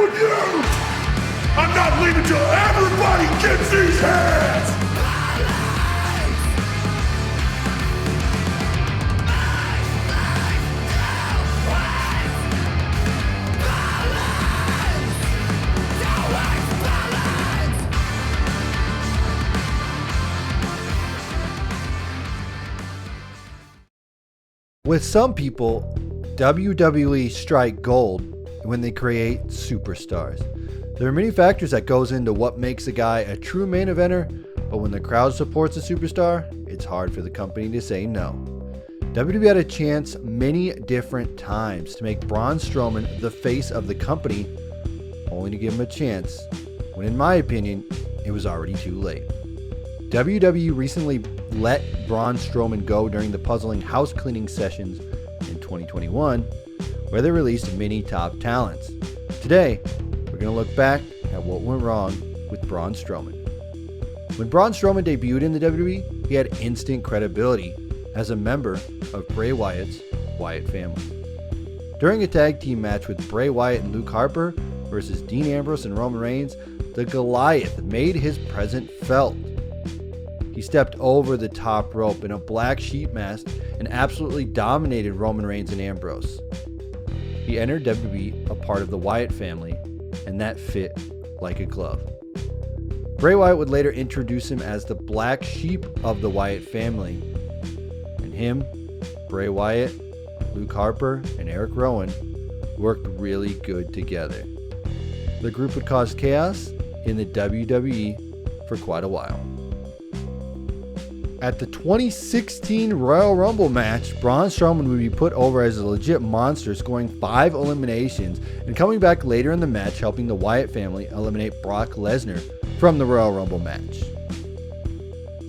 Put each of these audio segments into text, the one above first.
with you! I'm not leaving till everybody gets these hands! With some people, WWE strike gold when they create superstars. There are many factors that goes into what makes a guy a true main eventer, but when the crowd supports a superstar, it's hard for the company to say no. WWE had a chance many different times to make Braun Strowman the face of the company, only to give him a chance, when in my opinion, it was already too late. WWE recently let Braun Strowman go during the puzzling house cleaning sessions in 2021, where they released many top talents. Today, we're going to look back at what went wrong with Braun Strowman. When Braun Strowman debuted in the WWE, he had instant credibility as a member of Bray Wyatt's Wyatt family. During a tag team match with Bray Wyatt and Luke Harper versus Dean Ambrose and Roman Reigns, the Goliath made his presence felt. He stepped over the top rope in a black sheep mask and absolutely dominated Roman Reigns and Ambrose. He entered WWE a part of the Wyatt family, and that fit like a glove. Bray Wyatt would later introduce him as the black sheep of the Wyatt family, and him, Bray Wyatt, Luke Harper, and Eric Rowan worked really good together. The group would cause chaos in the WWE for quite a while. At the 2016 Royal Rumble match, Braun Strowman would be put over as a legit monster, scoring 5 eliminations and coming back later in the match, helping the Wyatt family eliminate Brock Lesnar from the Royal Rumble match.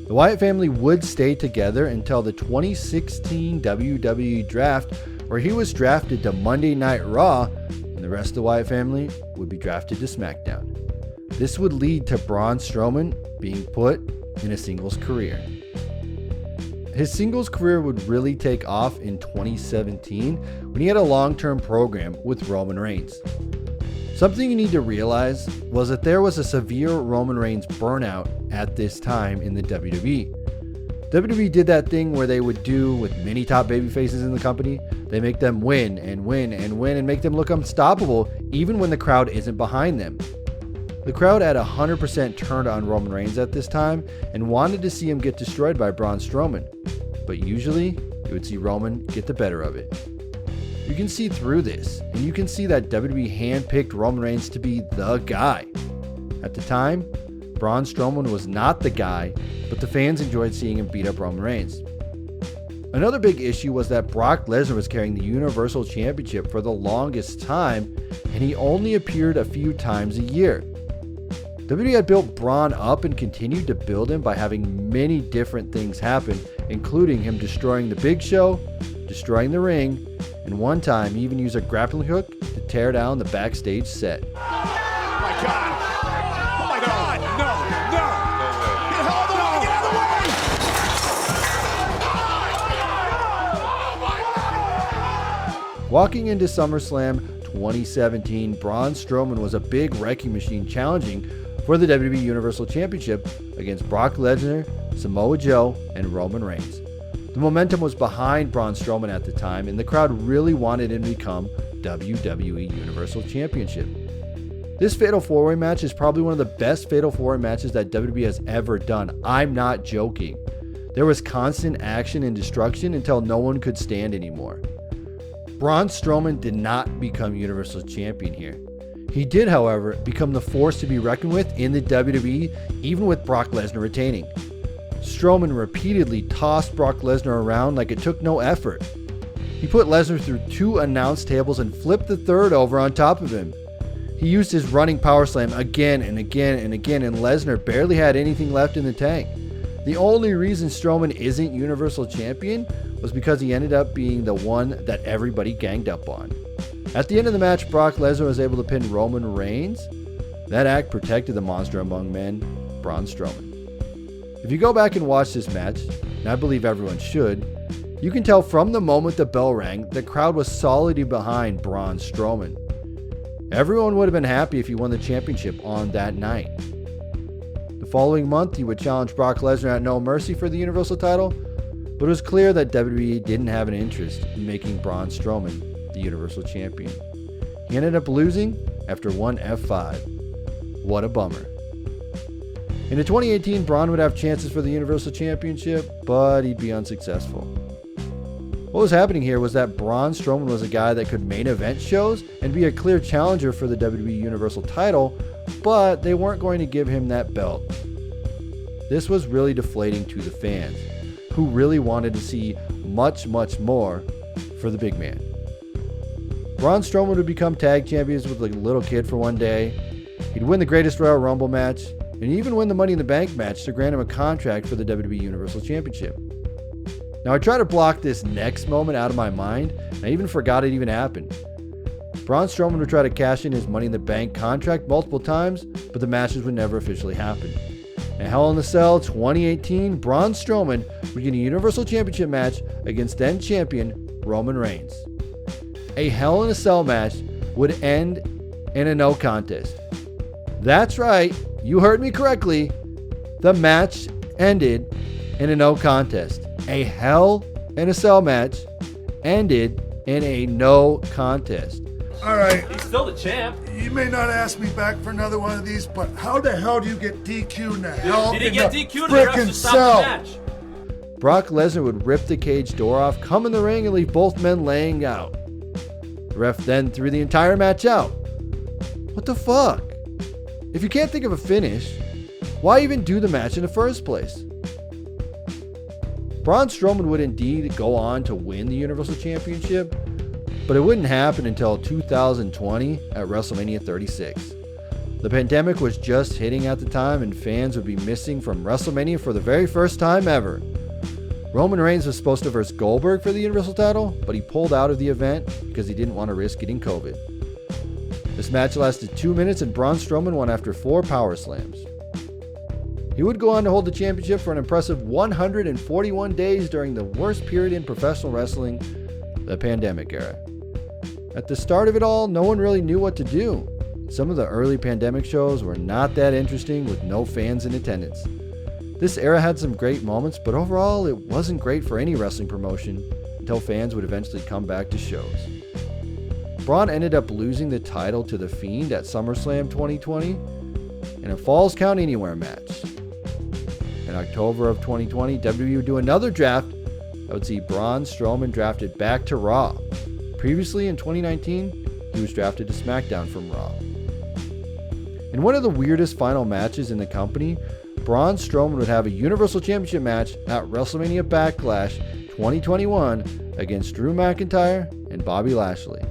The Wyatt family would stay together until the 2016 WWE Draft, where he was drafted to Monday Night Raw, and the rest of the Wyatt family would be drafted to SmackDown. This would lead to Braun Strowman being put in a singles career. His singles career would really take off in 2017 when he had a long-term program with Roman Reigns. Something you need to realize was that there was a severe Roman Reigns burnout at this time in the WWE. WWE did that thing where they would do with many top babyfaces in the company. They make them win and win and win and make them look unstoppable even when the crowd isn't behind them. The crowd had 100% turned on Roman Reigns at this time and wanted to see him get destroyed by Braun Strowman. But usually, you would see Roman get the better of it. You can see through this, and you can see that WWE handpicked Roman Reigns to be the guy. At the time, Braun Strowman was not the guy, but the fans enjoyed seeing him beat up Roman Reigns. Another big issue was that Brock Lesnar was carrying the Universal Championship for the longest time, and he only appeared a few times a year. WWE had built Braun up and continued to build him by having many different things happen, including him destroying the Big Show, destroying the ring, and one time he even used a grappling hook to tear down the backstage set. Oh my God! Oh my God! No! No! Get out of the way! Get out of the way! Walking into SummerSlam 2017, Braun Strowman was a big wrecking machine challenging for the WWE Universal Championship against Brock Lesnar, Samoa Joe, and Roman Reigns. The momentum was behind Braun Strowman at the time, and the crowd really wanted him to become WWE Universal Championship. This Fatal 4-Way match is probably one of the best Fatal 4-Way matches that WWE has ever done. I'm not joking. There was constant action and destruction until no one could stand anymore. Braun Strowman did not become Universal Champion here. He did, however, become the force to be reckoned with in the WWE, even with Brock Lesnar retaining. Strowman repeatedly tossed Brock Lesnar around like it took no effort. He put Lesnar through 2 announce tables and flipped the third over on top of him. He used his running power slam again and again and again, and Lesnar barely had anything left in the tank. The only reason Strowman isn't Universal Champion was because he ended up being the one that everybody ganged up on. At the end of the match, Brock Lesnar was able to pin Roman Reigns. That act protected the monster among men, Braun Strowman. If you go back and watch this match, and I believe everyone should, you can tell from the moment the bell rang, the crowd was solidly behind Braun Strowman. Everyone would have been happy if he won the championship on that night. The following month, he would challenge Brock Lesnar at No Mercy for the Universal title, but it was clear that WWE didn't have an interest in making Braun Strowman the Universal Champion. He ended up losing after one F5. What a bummer. In the 2018, Braun would have chances for the Universal Championship, but he'd be unsuccessful. What was happening here was that Braun Strowman was a guy that could main event shows and be a clear challenger for the WWE Universal title, but they weren't going to give him that belt. This was really deflating to the fans, who really wanted to see much more for the big man. Braun Strowman would become tag champions with a little kid for one day. He'd win the Greatest Royal Rumble match, and even win the Money in the Bank match to grant him a contract for the WWE Universal Championship. Now, I try to block this next moment out of my mind, and I even forgot it even happened. Braun Strowman would try to cash in his Money in the Bank contract multiple times, but the matches would never officially happen. At Hell in a Cell 2018, Braun Strowman would get a Universal Championship match against then champion Roman Reigns. A Hell in a Cell match would end in a no contest. That's right, you heard me correctly. The match ended in a no contest. A Hell in a Cell match ended in a no contest. All right, He's still the champ. you may not ask me back for another one of these, but how the hell do you get DQ'd now? Hell Did he in get the DQ'd or the refs frickin' to stop cell? the match? Brock Lesnar would rip the cage door off, come in the ring, and leave both men laying out. The ref then threw the entire match out. What the fuck? If you can't think of a finish, why even do the match in the first place? Braun Strowman would indeed go on to win the Universal Championship, but it wouldn't happen until 2020 at WrestleMania 36. The pandemic was just hitting at the time, and fans would be missing from WrestleMania for the very first time ever. Roman Reigns was supposed to verse Goldberg for the Universal title, but he pulled out of the event because he didn't want to risk getting COVID. This match lasted 2 minutes, and Braun Strowman won after 4 power slams. He would go on to hold the championship for an impressive 141 days during the worst period in professional wrestling, the pandemic era. At the start of it all, no one really knew what to do. Some of the early pandemic shows were not that interesting with no fans in attendance. This era had some great moments, but overall it wasn't great for any wrestling promotion until fans would eventually come back to shows. Braun ended up losing the title to The Fiend at SummerSlam 2020 in a Falls Count Anywhere match. In October of 2020, WWE would do another draft that would see Braun Strowman drafted back to Raw. Previously in 2019, he was drafted to SmackDown from Raw. In one of the weirdest final matches in the company, Braun Strowman would have a Universal Championship match at WrestleMania Backlash 2021 against Drew McIntyre and Bobby Lashley.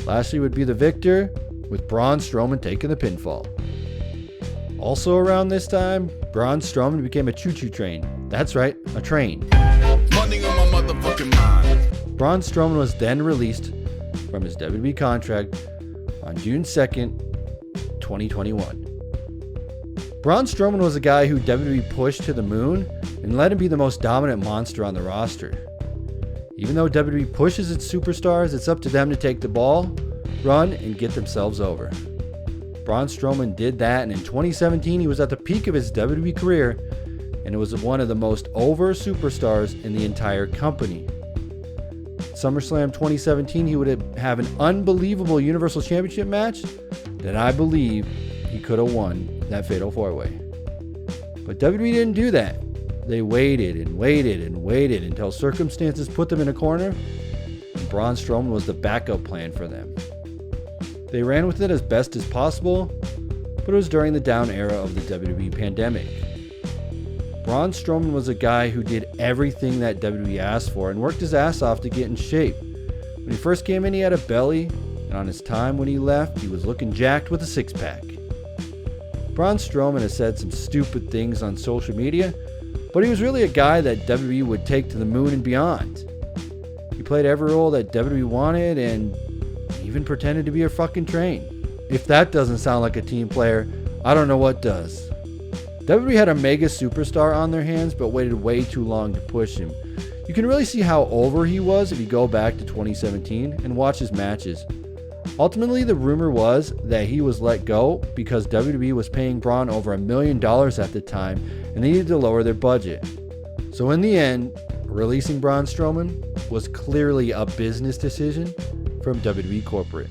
Lashley would be the victor, with Braun Strowman taking the pinfall. Also around this time, Braun Strowman became a choo-choo train. That's right, a train. Money on my motherfucking mind. Braun Strowman was then released from his WWE contract on June 2nd, 2021. Braun Strowman was a guy who WWE pushed to the moon and let him be the most dominant monster on the roster. Even though WWE pushes its superstars, it's up to them to take the ball, run, and get themselves over. Braun Strowman did that, and in 2017 he was at the peak of his WWE career, and it was one of the most over superstars in the entire company. SummerSlam 2017, he would have an unbelievable Universal Championship match that I believe he could have won that Fatal 4-Way. But WWE didn't do that. They waited and waited and waited until circumstances put them in a corner, and Braun Strowman was the backup plan for them. They ran with it as best as possible, but it was during the down era of the WWE pandemic. Braun Strowman was a guy who did everything that WWE asked for and worked his ass off to get in shape. When he first came in, he had a belly, and on his time when he left, he was looking jacked with a six-pack. Braun Strowman has said some stupid things on social media, but he was really a guy that WWE would take to the moon and beyond. He played every role that WWE wanted and even pretended to be a fucking train. If that doesn't sound like a team player, I don't know what does. WWE had a mega superstar on their hands, but waited way too long to push him. You can really see how over he was if you go back to 2017 and watch his matches. Ultimately, the rumor was that he was let go because WWE was paying Braun over $1 million at the time and they needed to lower their budget. So in the end, releasing Braun Strowman was clearly a business decision from WWE corporate.